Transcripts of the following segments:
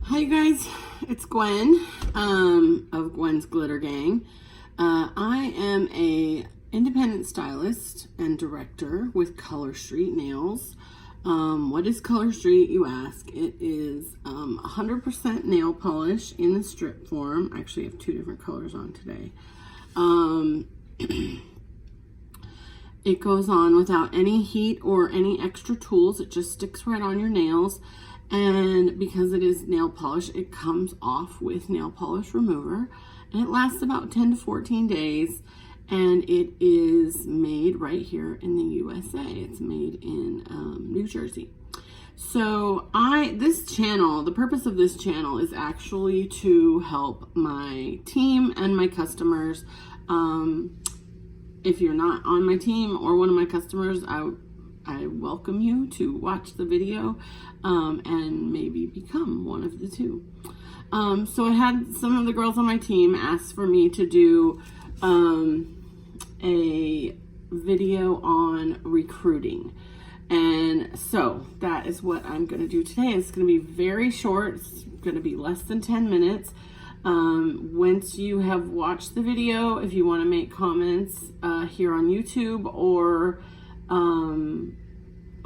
Hi guys, it's Gwen of Gwen's Glitter Gang. I am a independent stylist and director with Color Street Nails. What is Color Street, you ask? It is 100% nail polish in the strip form. I actually have two different colors on today. It goes on without any heat or any extra tools. It just sticks right on your nails. And because it is nail polish, it comes off with nail polish remover. And it lasts about 10 to 14 days. And it is made right here in the USA. It's made in New Jersey. So the purpose of this channel is actually to help my team and my customers. If you're not on my team or one of my customers, I welcome you to watch the video and maybe become one of the two. So I had some of the girls on my team ask for me to do a video on recruiting. And so that is what I'm going to do today. It's going to be very short. It's going to be less than 10 minutes. Once you have watched the video, if you want to make comments here on YouTube or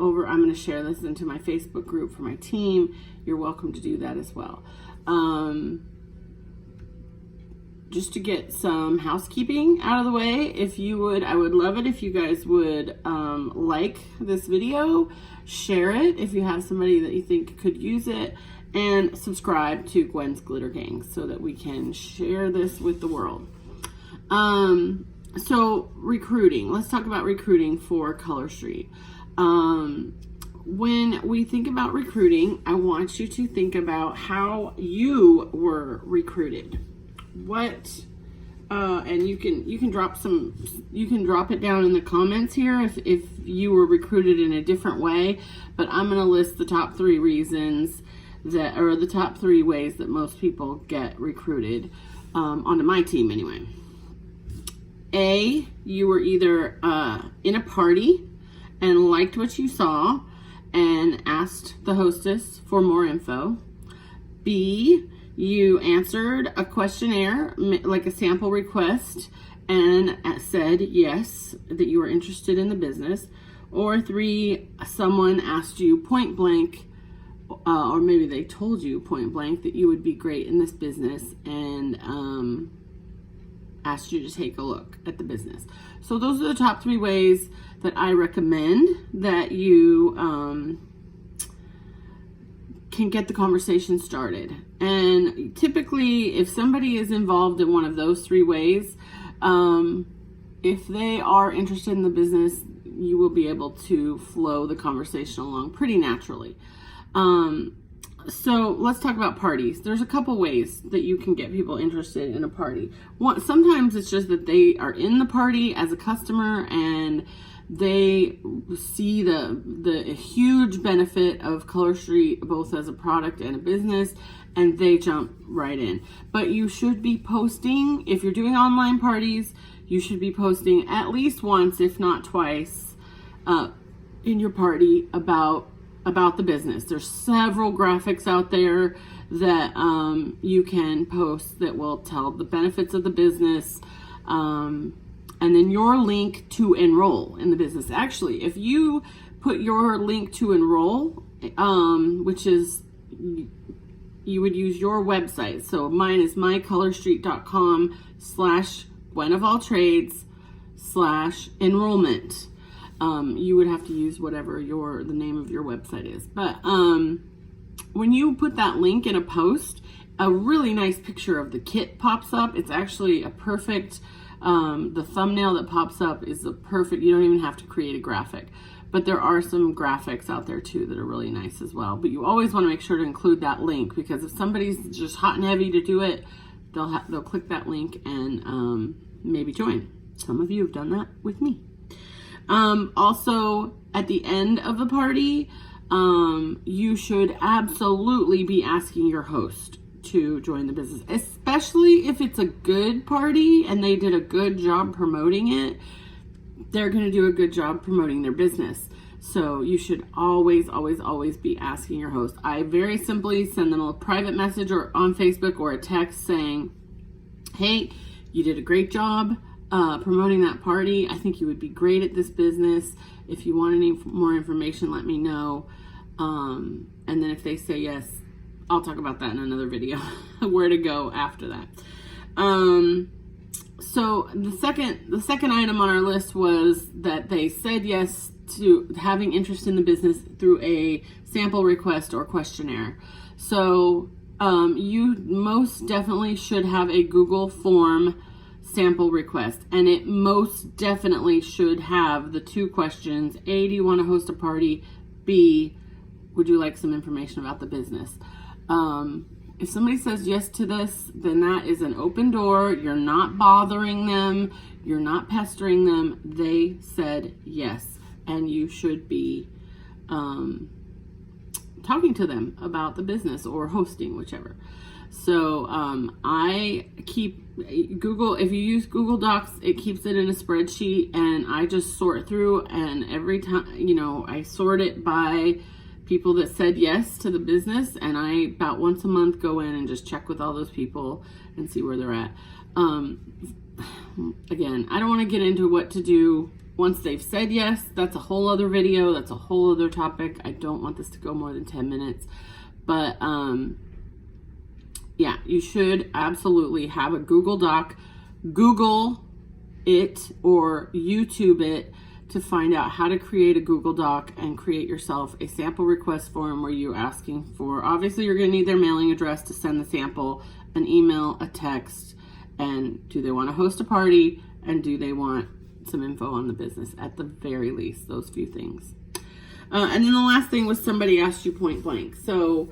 I'm going to share this into my Facebook group for my team, you're welcome to do that as well. Just to get some housekeeping out of the way, if you would, I would love it if you guys would like this video, share it if you have somebody that you think could use it, and subscribe to Gwen's Glitter Gang so that we can share this with the world. So recruiting, let's talk about recruiting for Color Street. When we think about recruiting, I want you to think about how you were recruited. And you can drop it down in the comments here if you were recruited in a different way, but I'm going to list the top 3 reasons the top 3 ways that most people get recruited onto my team anyway. A, you were either in a party and liked what you saw and asked the hostess for more info. B, you answered a questionnaire, like a sample request, and said yes, that you were interested in the business. Or 3, someone asked you point blank, or maybe they told you point blank that you would be great in this business and asked you to take a look at the business. So those are the top 3 ways that I recommend that you can get the conversation started. And typically, if somebody is involved in one of those 3 ways, if they are interested in the business, you will be able to flow the conversation along pretty naturally. So let's talk about parties. There's a couple ways that you can get people interested in a party. Sometimes it's just that they are in the party as a customer and they see the huge benefit of Color Street both as a product and a business, and they jump right in. But you should be posting, if you're doing online parties, you should be posting at least once, if not twice, in your party about the business. There's several graphics out there that you can post that will tell the benefits of the business, and then your link to enroll in the business. Actually, if you put your link to enroll, which is, you would use your website. So mine is mycolorstreet.com/gwenofalltrades/enrollment. You would have to use whatever the name of your website is. But when you put that link in a post, a really nice picture of the kit pops up. It's actually a perfect, the thumbnail that pops up is the perfect, you don't even have to create a graphic. But there are some graphics out there too that are really nice as well. But you always want to make sure to include that link, because if somebody's just hot and heavy to do it, they'll click that link and maybe join. Some of you have done that with me. Also, at the end of the party, you should absolutely be asking your host to join the business, especially if it's a good party and they did a good job promoting it. They're going to do a good job promoting their business. So you should always, always, always be asking your host. I very simply send them a private message or on Facebook or a text saying, hey, you did a great job promoting that party. I think you would be great at this business. If you want any more information, let me know. And then if they say yes, I'll talk about that in another video, where to go after that. So the second item on our list was that they said yes to having interest in the business through a sample request or questionnaire. So you most definitely should have a Google form sample request, and it most definitely should have the 2 questions: A, do you want to host a party? B, would you like some information about the business? If somebody says yes to this, then that is an open door. You're not bothering them. You're not pestering them. They said yes, and you should be talking to them about the business or hosting, whichever. So I keep Google, if you use Google Docs, it keeps it in a spreadsheet, and I just sort through, and every time, I sort it by people that said yes to the business, and I about once a month go in and just check with all those people and see where they're at. Again, I don't want to get into what to do once they've said yes. That's a whole other video. That's a whole other topic. I don't want this to go more than 10 minutes. But yeah, you should absolutely have a Google Doc. Google it or YouTube it to find out how to create a Google Doc and create yourself a sample request form where you're asking for, obviously you're going to need their mailing address to send the sample, an email, a text, and do they want to host a party, and do they want some info on the business, at the very least, those few things. And then the last thing was somebody asked you point blank. So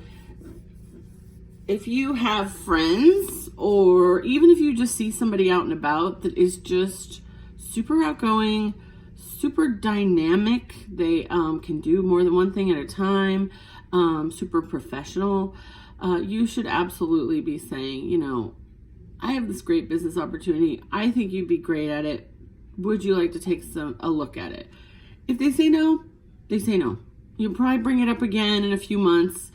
if you have friends, or even if you just see somebody out and about that is just super outgoing, super dynamic, they can do more than one thing at a time, super professional, you should absolutely be saying, I have this great business opportunity. I think you'd be great at it. Would you like to take a look at it? If they say no, they say no. You'll probably bring it up again in a few months,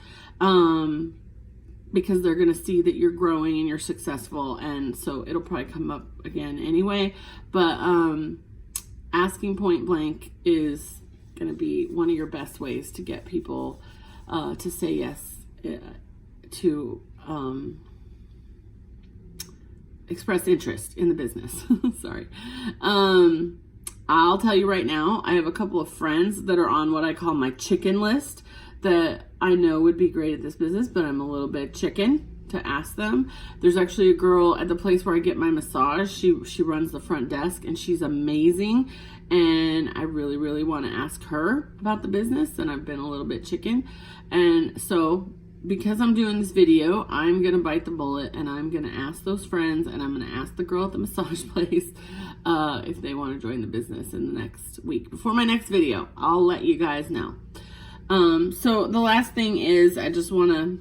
because they're going to see that you're growing and you're successful, and so it'll probably come up again anyway. But asking point blank is going to be one of your best ways to get people to say yes to express interest in the business. Sorry. I'll tell you right now, I have a couple of friends that are on what I call my chicken list that I know would be great at this business, but I'm a little bit chicken to ask them. There's actually a girl at the place where I get my massage. She runs the front desk, and she's amazing, and I really, really want to ask her about the business, and I've been a little bit chicken. And so because I'm doing this video, I'm going to bite the bullet, and I'm going to ask those friends, and I'm going to ask the girl at the massage place if they want to join the business in the next week. Before my next video, I'll let you guys know. So the last thing is, I just want to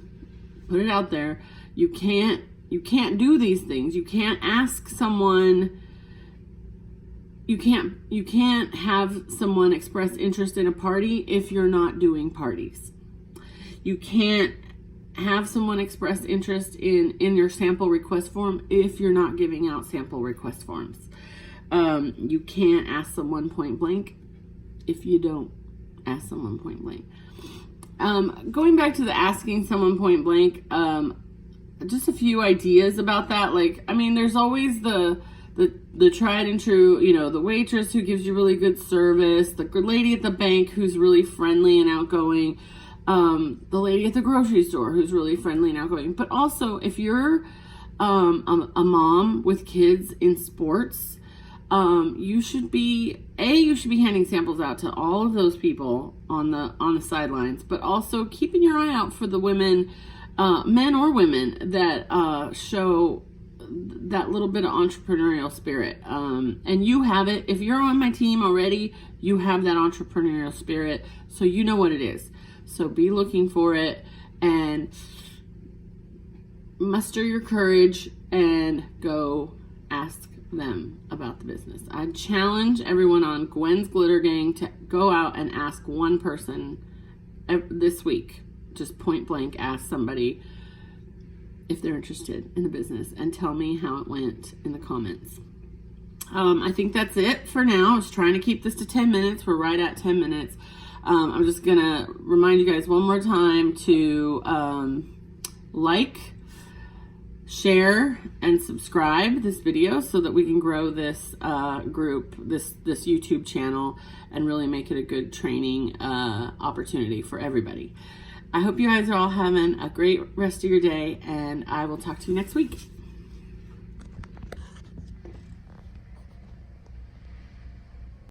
put it out there. You can't do these things. You can't ask someone, you can't have someone express interest in a party if you're not doing parties. You can't have someone express interest in your sample request form if you're not giving out sample request forms. You can't ask someone point blank if you don't ask someone point blank. Going back to the asking someone point blank, just a few ideas about that. There's always the tried and true, the waitress who gives you really good service, the lady at the bank who's really friendly and outgoing, the lady at the grocery store who's really friendly and outgoing. But also, if you're a mom with kids in sports, you should be handing samples out to all of those people on the sidelines, but also keeping your eye out for the women, men or women, that show that little bit of entrepreneurial spirit. And you have it. If you're on my team already, you have that entrepreneurial spirit, so you know what it is. So be looking for it and muster your courage and go ask them about the business. I challenge everyone on Gwen's Glitter Gang to go out and ask one person this week, just point blank ask somebody if they're interested in the business and tell me how it went in the comments. I think that's it for now. I was trying to keep this to 10 minutes. We're right at 10 minutes. I'm just going to remind you guys one more time to like, share, and subscribe this video so that we can grow this group, this YouTube channel, and really make it a good training opportunity for everybody. I hope you guys are all having a great rest of your day, and I will talk to you next week.